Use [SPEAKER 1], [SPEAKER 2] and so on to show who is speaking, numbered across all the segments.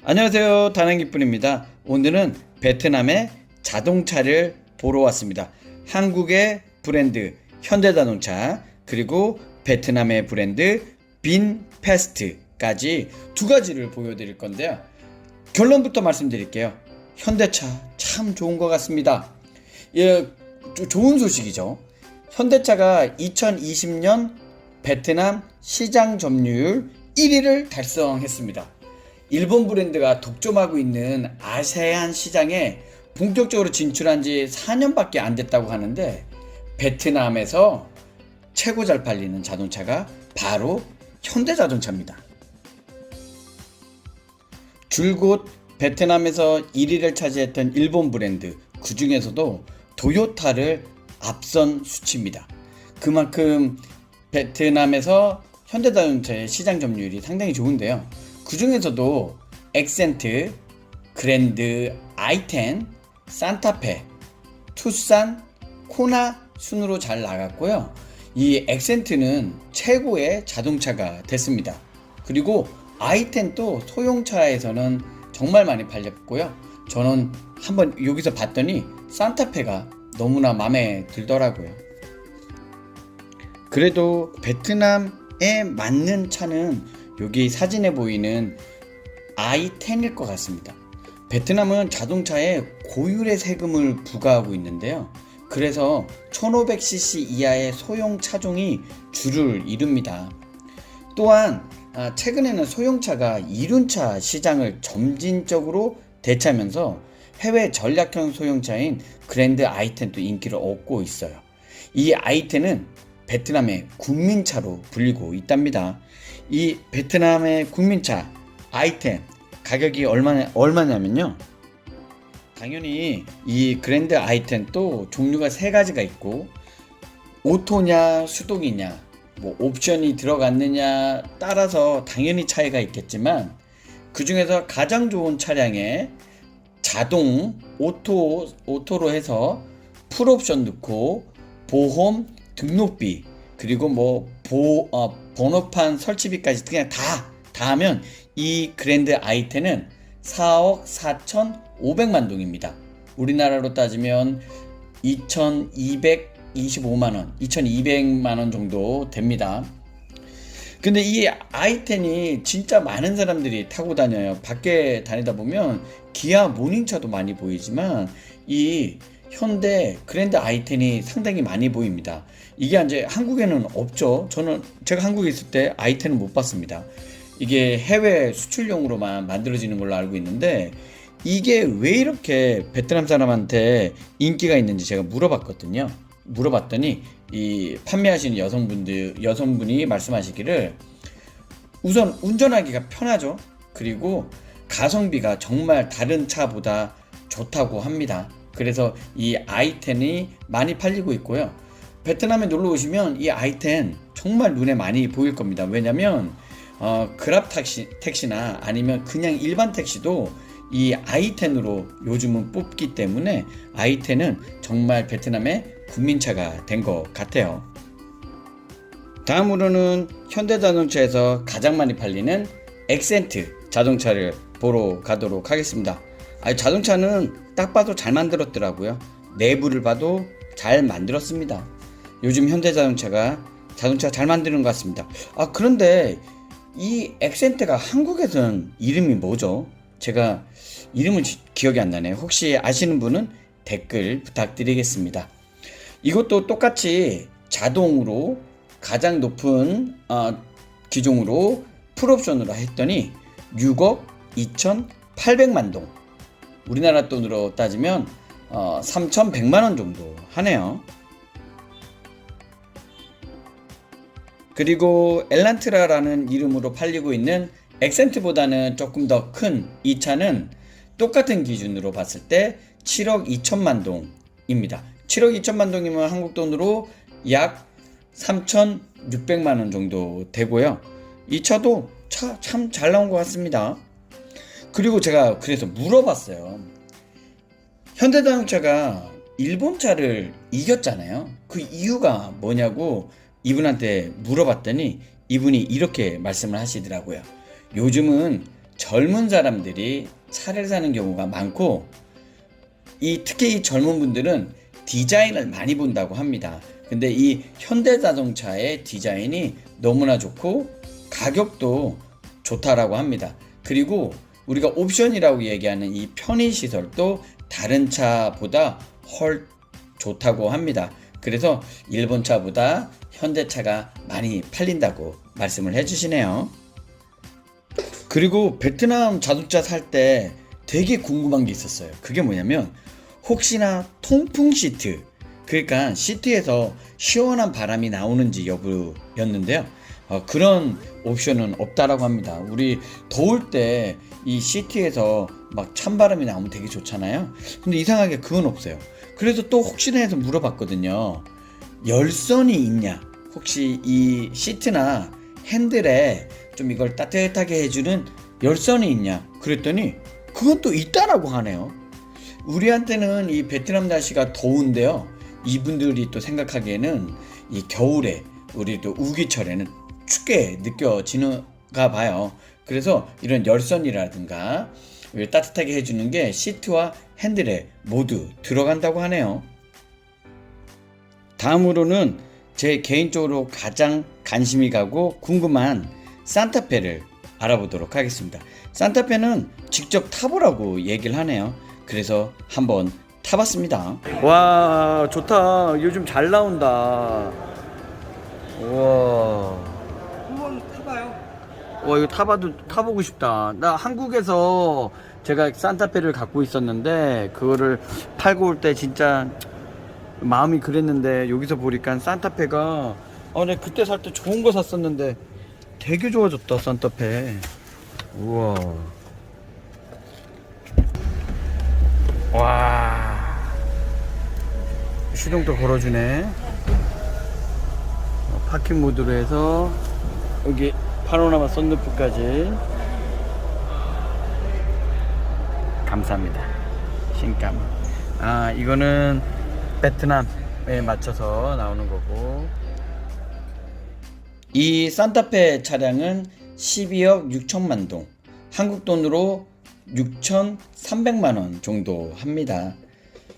[SPEAKER 1] 안녕하세요, 다낭기뿐입니다. 오늘은 베트남의 자동차를 보러 왔습니다. 한국의 브랜드 현대자동차, 그리고 베트남의 브랜드 빈페스트까지 두 가지를 보여드릴 건데요. 결론부터 말씀드릴게요. 현대차 참 좋은 것 같습니다. 예, 좋은 소식이죠. 현대차가 2020년 베트남 시장 점유율 1위를 달성했습니다. 일본 브랜드가 독점하고 있는 아세안 시장에 본격적으로 진출한 지 4년밖에 안 됐다고 하는데, 베트남에서 최고 잘 팔리는 자동차가 바로 현대자동차입니다. 줄곧 베트남에서 1위를 차지했던 일본 브랜드, 그 중에서도 토요타를 앞선 수치입니다. 그만큼 베트남에서 현대자동차의 시장 점유율이 상당히 좋은데요. 그 중에서도 엑센트, 그랜드 i10, 산타페, 투싼, 코나 순으로 잘 나갔고요. 이 엑센트는 최고의 자동차가 됐습니다. 그리고 i10도 소형차에서는 정말 많이 팔렸고요. 저는 한번 여기서 봤더니 산타페가 너무나 마음에 들더라고요. 그래도 베트남에 맞는 차는 여기 사진에 보이는 i10일 것 같습니다. 베트남은 자동차에 고율의 세금을 부과하고 있는데요. 그래서 1500cc 이하의 소형 차종이 주를 이룹니다. 또한 최근에는 소형차가 이륜차 시장을 점진적으로 대체하면서 해외 전략형 소형차인 그랜드 i10도 인기를 얻고 있어요. 이 i10은 베트남의 국민차로 불리고 있답니다. 이 베트남의 국민차 i10 가격이 얼마냐면요. 당연히 이 그랜드 i10도 종류가 세 가지가 있고, 오토냐 수동이냐 뭐 옵션이 들어갔느냐 따라서 당연히 차이가 있겠지만, 그 중에서 가장 좋은 차량에 자동 오토로 해서 풀옵션 넣고 보험 등록비, 그리고 뭐 번호판 설치비까지 그냥 다 하면 이 그랜드 i10은 4억 4,500만 동입니다. 우리나라로 따지면 2,225만원, 2,200만원 정도 됩니다. 근데 이 i10이 진짜 많은 사람들이 타고 다녀요. 밖에 다니다 보면 기아 모닝차도 많이 보이지만 이 현대 그랜드 i10이 상당히 많이 보입니다. 이게 이제 한국에는 없죠. 제가 한국에 있을 때 i10은 못 봤습니다. 이게 해외 수출용으로만 만들어지는 걸로 알고 있는데, 이게 왜 이렇게 베트남 사람한테 인기가 있는지 제가 물어봤거든요. 물어봤더니 이 판매하시는 여성분이 말씀하시기를, 우선 운전하기가 편하죠. 그리고 가성비가 정말 다른 차보다 좋다고 합니다. 그래서 이 i10이 많이 팔리고 있고요. 베트남에 놀러 오시면 이 i10 정말 눈에 많이 보일 겁니다. 왜냐면 그랍 택시나 아니면 그냥 일반 택시도 이 i10으로 요즘은 뽑기 때문에 i10은 정말 베트남의 국민차가 된 것 같아요. 다음으로는 현대자동차에서 가장 많이 팔리는 엑센트 자동차를 보러 가도록 하겠습니다. 자동차는 딱 봐도 잘 만들었더라고요. 내부를 봐도 잘 만들었습니다. 요즘 현대자동차가 자동차 잘 만드는 것 같습니다. 그런데 이 엑센트가 한국에서는 이름이 뭐죠? 제가 이름은 기억이 안 나네요. 혹시 아시는 분은 댓글 부탁드리겠습니다. 이것도 똑같이 자동으로 가장 높은 기종으로 풀옵션으로 했더니 6억 2,800만 동, 우리나라 돈으로 따지면 3,100만원 정도 하네요. 그리고 엘란트라라는 이름으로 팔리고 있는 엑센트보다는 조금 더 큰 이 차는 똑같은 기준으로 봤을 때 7억 2천만 동입니다. 7억 2천만 동이면 한국 돈으로 약 3,600만 원 정도 되고요. 이 차도 참 잘 나온 것 같습니다. 그리고 제가 그래서 물어봤어요. 현대자동차가 일본 차를 이겼잖아요. 그 이유가 뭐냐고 이분한테 물어봤더니 이분이 이렇게 말씀을 하시더라고요. 요즘은 젊은 사람들이 차를 사는 경우가 많고, 특히 이 젊은 분들은 디자인을 많이 본다고 합니다. 근데 이 현대자동차의 디자인이 너무나 좋고 가격도 좋다라고 합니다. 그리고 우리가 옵션이라고 얘기하는 이 편의시설도 다른 차보다 헐 좋다고 합니다. 그래서 일본 차보다 현대차가 많이 팔린다고 말씀을 해주시네요. 그리고 베트남 자동차 살 때 되게 궁금한 게 있었어요. 그게 뭐냐면 혹시나 통풍 시트, 그러니까 시트에서 시원한 바람이 나오는지 여부였는데요. 그런 옵션은 없다라고 합니다. 우리 더울 때 이 시트에서 막 찬바람이 나오면 되게 좋잖아요. 근데 이상하게 그건 없어요. 그래서 또 혹시나 해서 물어봤거든요. 열선이 있냐? 혹시 이 시트나 핸들에 좀 이걸 따뜻하게 해주는 열선이 있냐? 그랬더니 그건 또 있다라고 하네요. 우리한테는 이 베트남 날씨가 더운데요. 이분들이 또 생각하기에는 이 겨울에 우리 또 우기철에는 춥게 느껴지는가 봐요. 그래서 이런 열선이라든가 따뜻하게 해주는 게 시트와 핸들에 모두 들어간다고 하네요. 다음으로는 제 개인적으로 가장 관심이 가고 궁금한 산타페를 알아보도록 하겠습니다. 산타페는 직접 타보라고 얘기를 하네요. 그래서 한번 타봤습니다. 와, 좋다. 요즘 잘 나온다. 우와.
[SPEAKER 2] 한번 타봐요.
[SPEAKER 1] 와, 이거 타보고 싶다. 나 한국에서 제가 산타페를 갖고 있었는데 그거를 팔고 올 때 진짜 마음이 그랬는데 여기서 보니까 산타페가 내가 그때 살 때 좋은 거 샀었는데 되게 좋아졌다. 산타페. 우와. 와, 시동도 걸어주네. 파킹 모드로 해서 여기 파노라마 썬루프까지. 감사합니다. 신감. 이거는 베트남에 맞춰서 나오는 거고, 이 산타페 차량은 12억 6천만 동, 한국 돈으로 6,300만 원 정도 합니다.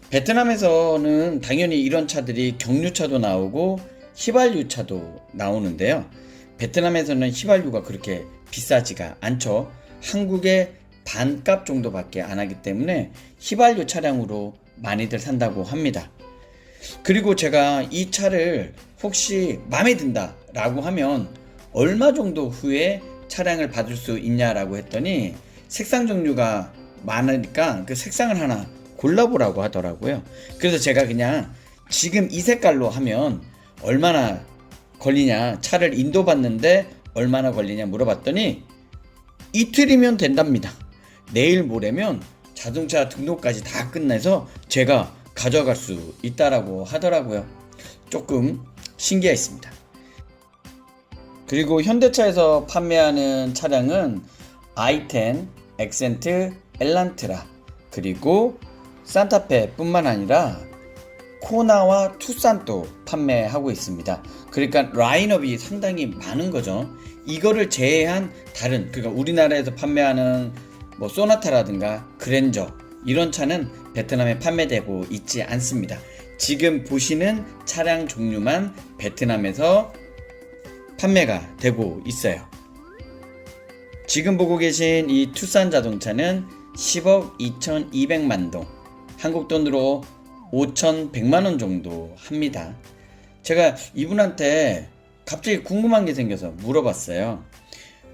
[SPEAKER 1] 베트남에서는 당연히 이런 차들이 경유차도 나오고 휘발유차도 나오는데요. 베트남에서는 휘발유가 그렇게 비싸지가 않죠. 한국의 반값 정도밖에 안 하기 때문에 휘발유 차량으로 많이들 산다고 합니다. 그리고 제가 이 차를 혹시 마음에 든다 라고 하면 얼마 정도 후에 차량을 받을 수 있냐라고 했더니 색상 종류가 많으니까 그 색상을 하나 골라보라고 하더라고요. 그래서 제가 그냥 지금 이 색깔로 하면 얼마나 걸리냐, 차를 인도받는데 얼마나 걸리냐 물어봤더니 이틀이면 된답니다. 내일 모레면 자동차 등록까지 다 끝내서 제가 가져갈 수 있다라고 하더라고요. 조금 신기했습니다. 그리고 현대차에서 판매하는 차량은 i10, 엑센트, 엘란트라, 그리고 산타페 뿐만 아니라 코나와 투싼도 판매하고 있습니다. 그러니까 라인업이 상당히 많은 거죠. 이거를 제외한 다른, 그러니까 우리나라에서 판매하는 뭐 소나타라든가 그랜저, 이런 차는 베트남에 판매되고 있지 않습니다. 지금 보시는 차량 종류만 베트남에서 판매가 되고 있어요. 지금 보고 계신 이 투싼 자동차는 10억 2,200만 동, 한국 돈으로 5,100만 원 정도 합니다. 제가 이분한테 갑자기 궁금한 게 생겨서 물어봤어요.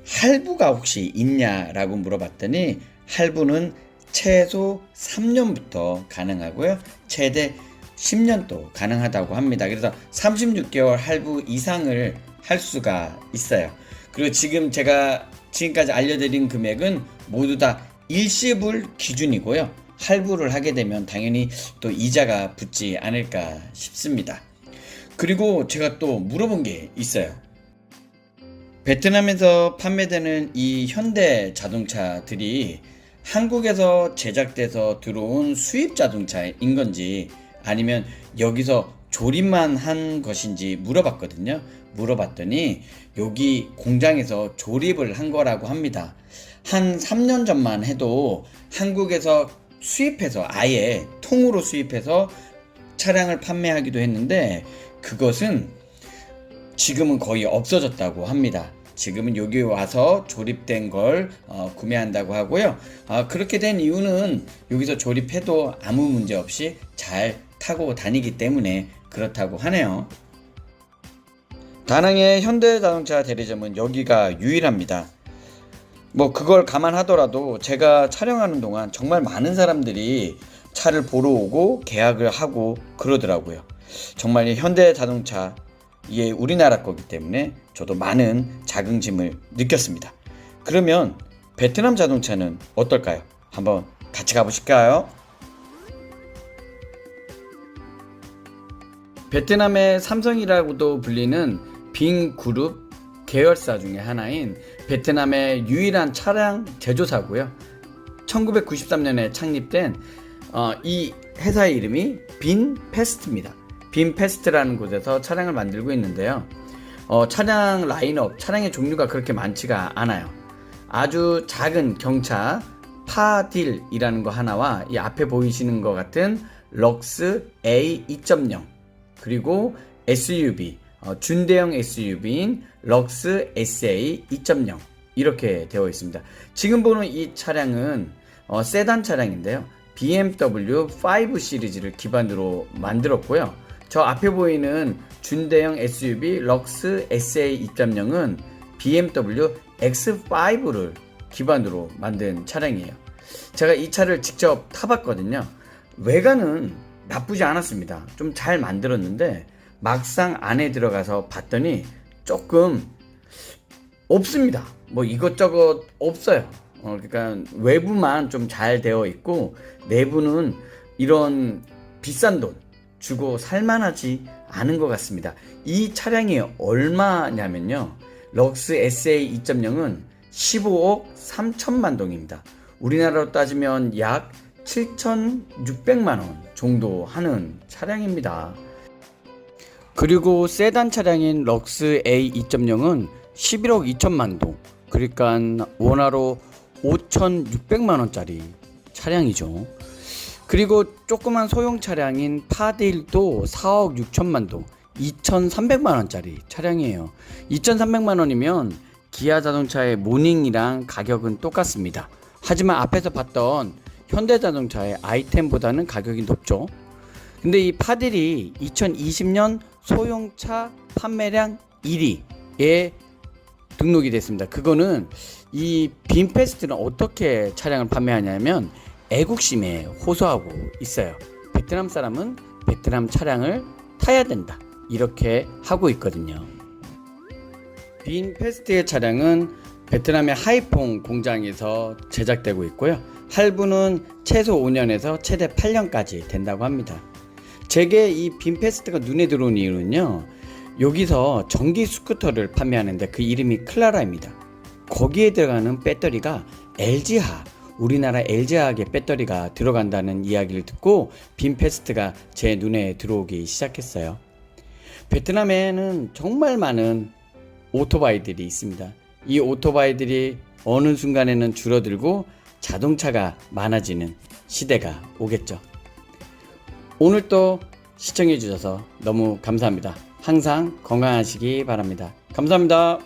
[SPEAKER 1] 할부가 혹시 있냐라고 물어봤더니 할부는 최소 3년부터 가능하고요. 최대 10년도 가능하다고 합니다. 그래서 36개월 할부 이상을 할 수가 있어요. 그리고 지금 제가 지금까지 알려드린 금액은 모두 다 일시불 기준이고요. 할부를 하게 되면 당연히 또 이자가 붙지 않을까 싶습니다. 그리고 제가 또 물어본 게 있어요. 베트남에서 판매되는 이 현대 자동차들이 한국에서 제작돼서 들어온 수입 자동차인 건지 아니면 여기서 조립만 한 것인지 물어봤거든요. 물어봤더니 여기 공장에서 조립을 한 거라고 합니다. 한 3년 전만 해도 한국에서 수입해서 아예 통으로 수입해서 차량을 판매하기도 했는데 그것은 지금은 거의 없어졌다고 합니다. 지금은 여기 와서 조립된 걸 구매한다고 하고요. 그렇게 된 이유는 여기서 조립해도 아무 문제 없이 잘 타고 다니기 때문에 그렇다고 하네요. 다낭의 현대자동차 대리점은 여기가 유일합니다. 뭐 그걸 감안하더라도 제가 촬영하는 동안 정말 많은 사람들이 차를 보러 오고 계약을 하고 그러더라고요. 정말 현대자동차 이게 우리나라 거기 때문에 저도 많은 자긍심을 느꼈습니다. 그러면 베트남 자동차는 어떨까요? 한번 같이 가보실까요? 베트남의 삼성이라고도 불리는 빙그룹 계열사 중에 하나인 베트남의 유일한 차량 제조사고요. 1993년에 창립된 이 회사의 이름이 빈페스트입니다. 빈페스트라는 곳에서 차량을 만들고 있는데요. 차량 라인업, 차량의 종류가 그렇게 많지가 않아요. 아주 작은 경차 파딜이라는 거 하나와 이 앞에 보이시는 것 같은 럭스 A 2.0 그리고 SUV, 준대형 SUV인 럭스 SA 2.0 이렇게 되어 있습니다. 지금 보는 이 차량은 세단 차량인데요. BMW 5 시리즈를 기반으로 만들었고요. 저 앞에 보이는 준대형 SUV 럭스 SA 2.0은 BMW X5를 기반으로 만든 차량이에요. 제가 이 차를 직접 타봤거든요. 외관은 나쁘지 않았습니다. 좀 잘 만들었는데 막상 안에 들어가서 봤더니 조금 없습니다. 뭐 이것저것 없어요. 그러니까 외부만 좀 잘 되어 있고 내부는 이런 비싼 돈 주고 살만하지 않은 것 같습니다. 이 차량이 얼마냐면요. 럭스 SA 2.0은 15억 3천만 동입니다. 우리나라로 따지면 약 7,600만 원 정도 하는 차량입니다. 그리고 세단 차량인 럭스 A 2.0은 11억 2천만 동, 그러니까 원화로 5,600만 원짜리 차량이죠. 그리고 조그만 소형 차량인 파딜도 4억 6천만 동, 2,300만 원짜리 차량이에요. 2,300만 원이면 기아 자동차의 모닝이랑 가격은 똑같습니다. 하지만 앞에서 봤던 현대자동차의 i10보다는 가격이 높죠. 근데 이 파딜이 2020년 소형차 판매량 1위에 등록이 됐습니다. 그거는 이 빈페스트는 어떻게 차량을 판매하냐면 애국심에 호소하고 있어요. 베트남 사람은 베트남 차량을 타야 된다, 이렇게 하고 있거든요. 빈페스트의 차량은 베트남의 하이퐁 공장에서 제작되고 있고요. 할부는 최소 5년에서 최대 8년까지 된다고 합니다. 제게 이 빈페스트가 눈에 들어온 이유는요, 여기서 전기 스쿠터를 판매하는데 그 이름이 클라라입니다. 거기에 들어가는 배터리가 LG화, 우리나라 LG화학의 배터리가 들어간다는 이야기를 듣고 빈페스트가 제 눈에 들어오기 시작했어요. 베트남에는 정말 많은 오토바이들이 있습니다. 이 오토바이들이 어느 순간에는 줄어들고 자동차가 많아지는 시대가 오겠죠. 오늘 또 시청해 주셔서 너무 감사합니다. 항상 건강하시기 바랍니다. 감사합니다.